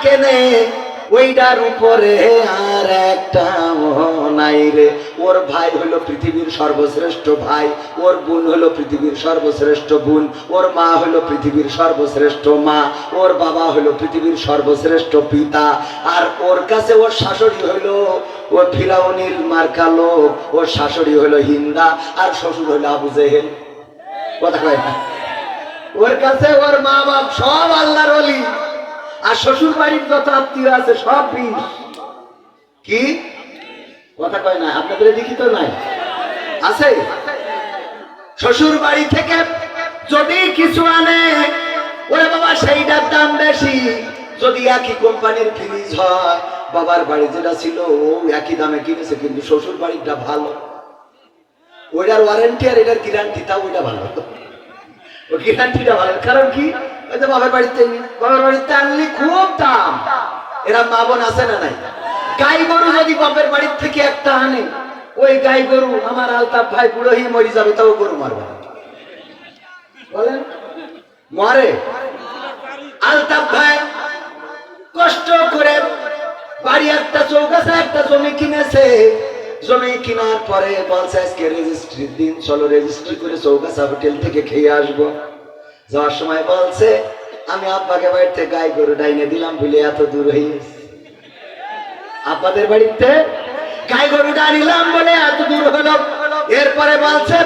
কেনে ওইটার উপরে আর একটা নাই রে। ওর ভাই হলো পৃথিবীর সর্বশ্রেষ্ঠ ভাই, ওর বোন হলো পৃথিবীর সর্বশ্রেষ্ঠ বোন, ওর মা হলো পৃথিবীর সর্বশ্রেষ্ঠ মা, ওর বাবা হলো পৃথিবীর সর্বশ্রেষ্ঠ পিতা। আর ওর কাছে ওর শাশুড়ি হলো ও ফিরাউনির মার্কা লোক, ওর শাশুড়ি হলো হিন্দা, আর শ্বশুর হলো আবু জেহেল। কথা কয় না? ওর কাছে ওর মা বাপ সব আল্লাহর ওলি, আর শ্বশুর বাড়ির যত আত্মীয় আছে সব বিষ। কি কথা কয় না? আপনাদের লিখিত নাই আছে? শ্বশুর বাড়ি থেকে যদি কিছু আনে ওরে বাবা সেইটার দাম বেশি। যদি একই কোম্পানির ফ্রিজ হয়, বাবার বাড়ি যেটা ছিল ও একই দামে কিনেছে, কিন্তু শ্বশুর বাড়িটা ভালো, ওইটার ওয়ারেন্টি আর এটার গ্যারান্টি তাও ওইটা ভালো, ও গ্যারান্টিটা ভালো। কারণ কি, ওই যে বাবার বাড়িতে আনলি খুব দাম। এরা মা বোন আছে না নাই? গাই গরু যদি বাপের বাড়ির থেকে একটা আনে, ওই গাই গরু আমার আলতাফ ভাই বুড়ো হয়ে মরে যাবে, তাও গরু মারবে না। বলেন মরে? আলতাফ ভাই কষ্ট করে বাড়ি একটা চৌকাছে একটা জমি কিনেছে। জমি কেনার পরে বলছে আজকে রেজিস্ট্রির দিন, চলো রেজিস্ট্রি করে চৌকাছা হোটেল থেকে খেয়ে আসবো। যাওয়ার সময় বলছে আমি আব্বাকে বাড়িতে গাই গরু ডাইনে দিলাম বলে এত দূর হয়েছে। আব্বাদের বাড়িতে গাই গরুটা নিলাম বলে এত দূর হলো। এরপরে বলছে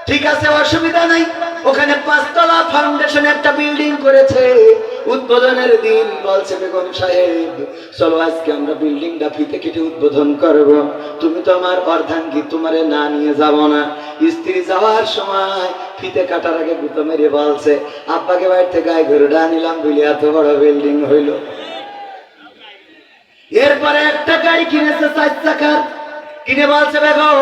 ঠিক আছে অসুবিধা নাই, ওখানে 5 তলা ফাউন্ডেশন একটা বিল্ডিং করেছে। উদ্বোধনের দিন বলছে বেগম সাহেব চলো আজকে আমরা বিল্ডিংটা ফিতে কেটে উদ্বোধন করব। তুমি তো আমার অর্ধাঙ্গী, তোমারে না নিয়ে যাব না। স্ত্রী যাওয়ার সময় ফিতে কাটার আগে গুতো মেরে বলছে আব্বাকে বাড়িতে গাই গরুটা নিলাম বলে এত বড় বিল্ডিং হইল। এরপরে একটা গাড়ি কিনেছে 4 চাকার, কিনে বলছে বেগম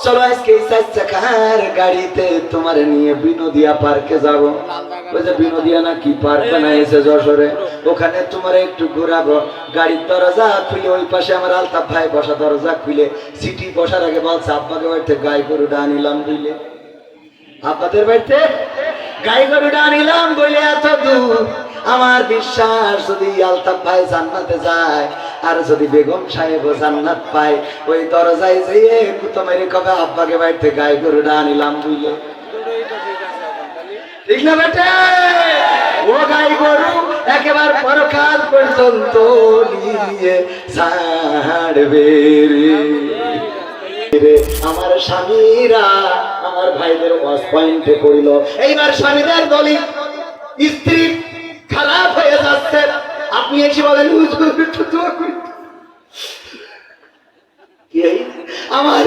চলো আজকে 4 চাকার গাড়িতে তোমার নিয়ে বিনোদিয়া পার্কে যাব। ওই যে বিনোদিয়া না কি পার্ক বানাইছে যশোরে, ওখানে তোমার একটু ঘোরাবো। গাড়ির দরজা খুলে ওই পাশে আমার আলতাফ ভাই বসা, দরজা খুলে সিটি বসার আগে বলছে আব্বাকে বাড়িতে গাই গরুটা আনিলাম বুঝলে, আব্বাদের বাড়িতে গাই গরুটা আনিলাম বলে এত দূর। আমার বিশ্বাস যদি আলতাফ ভাই জান্নাতে যায় আর যদি বেগম সাহেব জান্নাত পায়, ওই দরজায় যেয়ে কুতো মেরে কবে আব্বাকে বাড়িতে গাই গরুটা আনিলাম বুঝলে। ঠিক না বেটে? ও গাই গরু একেবারে পরকাল পর্যন্ত নিয়ে ছাড়বে রে। আমার স্বামীরা আমার ভাইদের ওয়াশ পয়েন্টে পড়িল। এইবার স্বামীদের বলি স্ত্রী খারাপ হয়ে যাচ্ছে, আপনি এসে বলেন আমার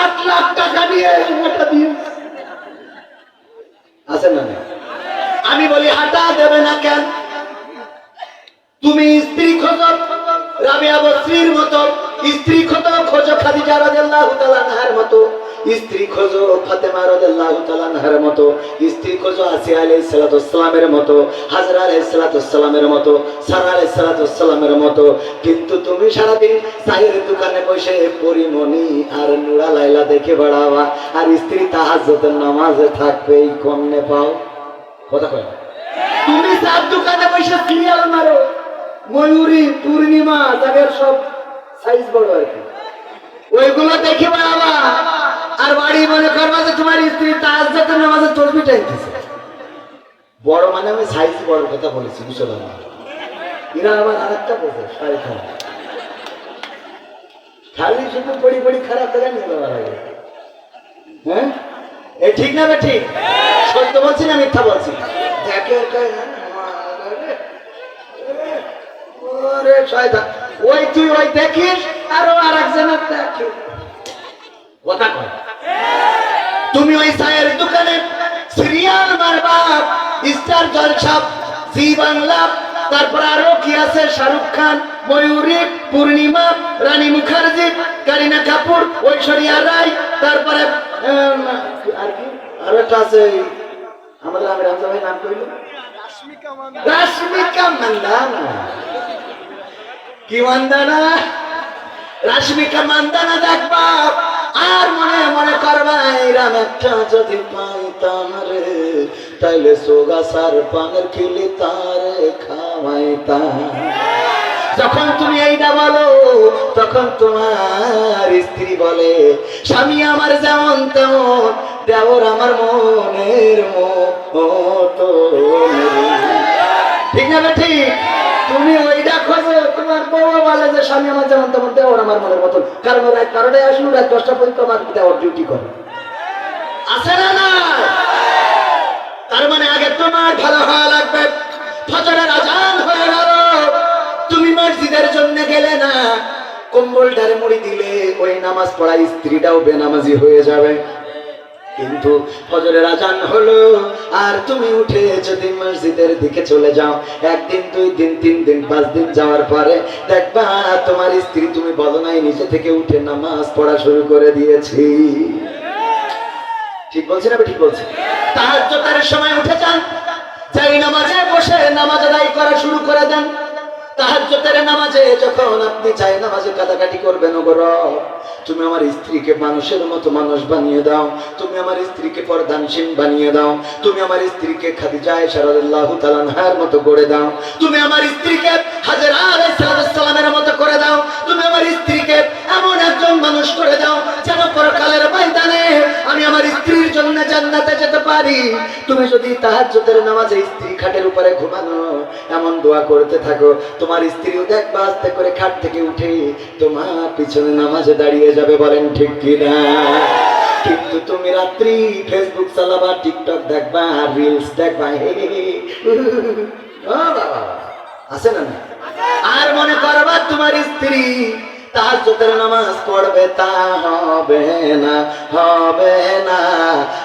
8 লাখ টাকা দিয়ে আছে না? আমি বলি হাঁটা দেবে না কেন? তুমি স্ত্রী খোঁজো রাবিয়া বসরির মতো, স্ত্রী খোঁজো খাদিজা রাদিয়াল্লাহু তাআলা আনহার মতো, স্ত্রী খোঁজো ফাতেমা রাদিয়াল্লাহু তাআলা আনহার মতো, স্ত্রী খোঁজো আসিয়া আলাইহিস সালাতু ওয়াসসালামের মতো, হাজরা আলাইহিস সালাতু ওয়াসসালামের মতো, সারা আলাইহিস সালাতু ওয়াসসালামের মতো। কিন্তু তুমি সারাদিন চায়ের দোকানে বসে পরিমণি আর নুরা লাইলা দেখে বেড়াবা, আর স্ত্রী তাহাজ্জুদের নামাজে থাকবে, এই কমনে পাও? কথা কয়? তুমি চার দোকানে বসে সিরিয়াল মারো, ময়ূরী পূর্ণিমা যাদের সব সাইজ বড় আর কি, ওইগুলো দেখে বেড়াবা, আর বাড়ি মনে করবা যে তোমার স্ত্রী তাহাজ্জুদের নামাজে তসবিহ টানতেছে। বড় মানে আমি সাইজ বড় কথা বলেছি, বুঝলাম না? এরা আবার আরেকটা বলছে শাড়ি খারাপ, খালি শুধু পড়ি খারাপ করে নিয়ে যাওয়ার আগে। হ্যাঁ এ ঠিক না? বে ঠিক? সত্য বলছি না মিথ্যা বলছি? দেখে ওই তুই ওই দেখিস আরো আর একজনের দেখে কথা কয়। তুমি ওই চায়ের দোকানে সিরিয়াল মারবা, স্টার জলসা, জি বাংলা, তারপর আরো কি আছে, শাহরুখ খান, ময়ূরী, পূর্ণিমা, রানী মুখার্জি, কারিনা কাপুর, ঐশ্বরিয়া রায়, তারপরে আর কি আরো একটা আছে আমাদের আমির হামজা ভাই নাম কইল, রাশমিকা মান্দানা। কি মান্দানা? রাশমিকা মান্দানা দেখবা, আর মনে মনে করবা এরাম একটা যদি পাইতাম রে, তাইলে সোগাছার পানের খিলি তারে খাওয়া ঘুমাইতাম। যখন তুমি এইটা বলো তখন তোমার স্ত্রী বলে স্বামী আমার যেমন তেমন দেওর আমার মনের মতো। ঠিক না ঠিক? তুমি ওইটা খোঁজো, তোমার বউ বলে যে স্বামী আমার যেমন তেমন দেওর আমার মনের মতন, কারণ রাত 12টায় আসলো, রাত 10টা পর্যন্ত আমার দেওর ডিউটি করে, আছে না না? তার মানে আগে তোমার ভালো হওয়া লাগবে। ফজরের আজান হয়ে গেল, তুমি মসজিদের জন্য গেলে না, কম্বলটারে মুড়ি দিলে ওই নামাজ পড়া স্ত্রীটাও বেনামাজি হয়ে যাবে। কিন্তু ফজরের আজান হলো আর তুমি উঠে যদি মসজিদের দিকে চলে যাও, একদিন 2 দিন 3 দিন 5 দিন যাওয়ার পরে দেখবা তোমার স্ত্রী, তুমি বলো নাই নিচে থেকে উঠে নামাজ পড়া শুরু করে দিয়েছি। ঠিক বলছি না? ঠিক বলছি। তাহাজ্জুদের সময় উঠে যান, যাই নামাজে বসে নামাজ আদায় করা শুরু করে দেন। তাহাজ্জুদের নামাজে যখন আপনি চাই নামাজে কাটাকাটি করবেন, ওগো রব তুমি আমার স্ত্রীকে মানুষের মতো মানুষ বানিয়ে দাও, তুমি আমার স্ত্রীকে পর্দানশীল বানিয়ে দাও, তুমি আমার স্ত্রীকে খাদিজা আয়েশা রাদিয়াল্লাহু তাআলা আনহার মতো করে দাও, তুমি আমার স্ত্রীকে হাজেরা আলাইহিস সালামের মতো করে দাও, তুমি আমার স্ত্রীকে এমন একজন মানুষ করে দাও যেন পরকালের ময়দানে আমি আমার স্ত্রীর জন্য জান্নাতে যেতে পারি। তুমি যদি তাহাজ্জুদের নামাজে স্ত্রী খাটের উপরে ঘুমানো এমন দোয়া করতে থাকো, তোমার স্ত্রীও দেখবা আস্তে করে খাট থেকে উঠে তোমার পিছনে নামাজে দাঁড়িয়ে যাবে। বলেন ঠিক কিনা? কিন্তু তুমি রাত্রি ফেসবুক চালাবা, টিকটক দেখবা, রিলস দেখবা, আছে না? আর মনে করবা তোমার স্ত্রী তাহাজ্জুদের নামাজ পড়বে, তা হবে না, হবে না।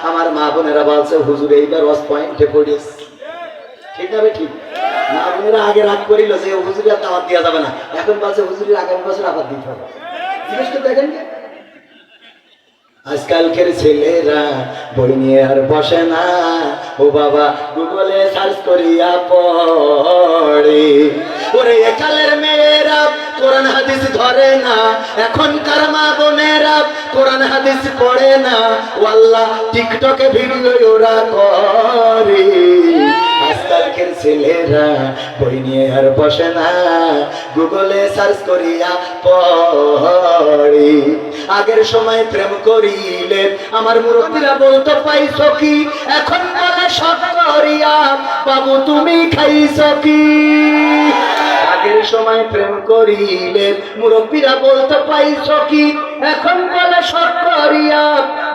আমার মা বোনেরা বলছে হুজুর এইবার ওয়াজ পয়েন্টে পড়িস। ঠিক না? ঠিক। মা বোনেরা আগে রাগ করিল যে হুজুরের দাওয়াত দেওয়া যাবে না, এখন বলছে হুজুরের আগামী বছর আবার দিতে হবে। জিজ্ঞেস করে দেখেন আজকালকের ছেলেরা বই নিয়ে আর বসে না, ও বাবা গুগলে সার্চ করিয়া পড়ে। ওরে একালের মেয়েরা কোরআন হাদিস ধরে না, এখনকার মা বোনেরা কোরআন হাদিস পড়ে না, ও আল্লাহ টিকটকে ভিডিও ওরা করে। আজকালকের ছেলেরা বই নিয়ে আর বসে না, গুগলে সার্চ করিয়া পড়ে। আগের সময় প্রেম করিলে আমার মুরব্বীরা বলতো পাইছো কি, এখন বলে সব করিয়া বাবু তুমি খাইছো কি। আগের সময় প্রেম করিলে মুরব্বীরা বলতো পাইছো কি, এখন বলে সব করিয়া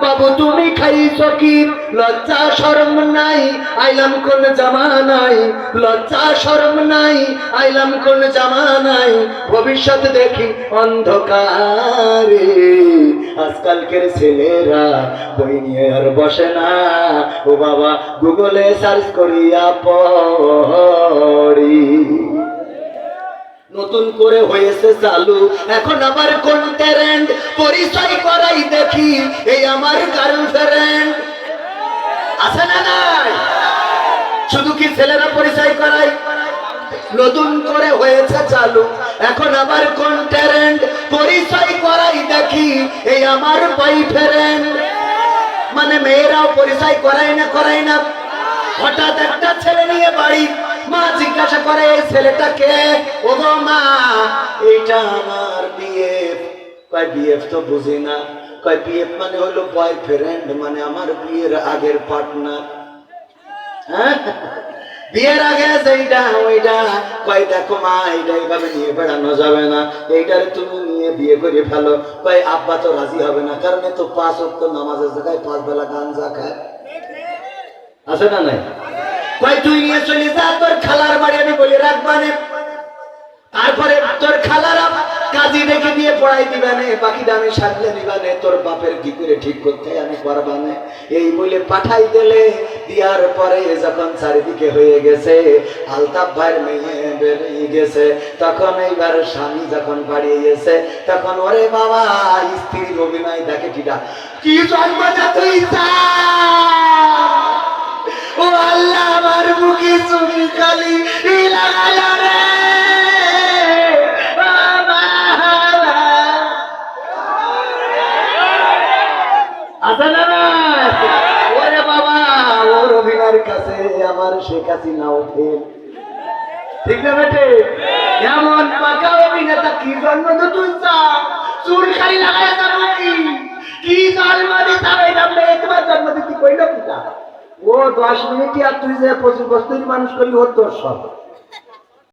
বাবু তুমি খাইছো কি। লজ্জা শরম নাই আইলাম কোন জামানায়, লজ্জা শরম নাই আইলাম কোন জামানায়, ভবিষ্যৎ দেখি অন্ধকারে। আজকালকের ছেলেরা বই নিয়ে আর বসে না, ও বাবা গুগলে সার্চ করিয়া পড়ি। নতুন করে হয়েছে চালু এখন আবার কোন ট্রেন্ড, পরিচয় করাই দেখি এই আমার গার্লফ্রেন্ড। আছে না নাই? শুধু কি ছেলেরা পরিচয় করাই? নতুন করে হয়েছে চালু এখন আবার কোন ট্রেন্ড, পরিচয় করাই দেখি এই আমার বয়ফ্রেন্ড। মানে মেয়েরাও পরিচয় করাই না, করাই না। হঠাৎ একটা ছেলে নিয়ে বাড়ি, মা জিজ্ঞাসা করে এই ছেলেটাকে, ও গো মা এইটা আমার বিএফ। কয় বিএফ তো বুঝি না। কয় বিএফ মানে হলো বয়ফ্রেন্ড, মানে আমার বিয়ের আগের পার্টনার। হ্যাঁ, বিয়ের আগে যেইটা ওইটা। কয় দেখো মা এইটা এইভাবে নিয়ে বেড়ানো যাবে না, এইটারে তুমি নিয়ে বিয়ে করে ফেলো। কয় আব্বা তো রাজি হবে না, কারণ তো 5 ওয়াক্ত নামাজের জায়গায় 5 বেলা গাঞ্জা খায়। আছে না নাই? কয় তুই নিয়ে চলে যা, তোর খালার বাড়ি আমি বলে রাখবানে, তারপরে তোর খালারা কাজী রেখে দিয়ে পড়াই দিবানে, বাকিটা আমি সামলে দিবানে, তোর বাপের কি করে ঠিক করতে আমি পারবানে। এই বলে পাঠাই দিলে। দিয়ার পরে যখন চারিদিকে হয়ে গেছে, আলতাফ ভাইয়ের মেয়ে বেরিয়ে গেছে, তখন এইবার স্বামী যখন বাড়িয়ে গেছে, তখন ওরে বাবা স্ত্রীর অভিনয় দেখে কিটা কি জন্মজাত ইচ্ছা। ও আল্লাহ আমার মুখে চুমি খালি লাগালো রে। ওরে বাবা ওর অভিনয়ের কাছে আমার শেখ হাসিনাও ফেল। ঠিক না বেটে? এমন পাকা অভিনেতা কি জন্ম তো তুই চাও? চুল খালি লাগাই যাবো কি জন্ম দিতে হবে? একবার জন্ম দিতে কইল কিটা? ও 10 মিনিট আর তুই যে 25 বছর মানুষ করলি ওর তোর সব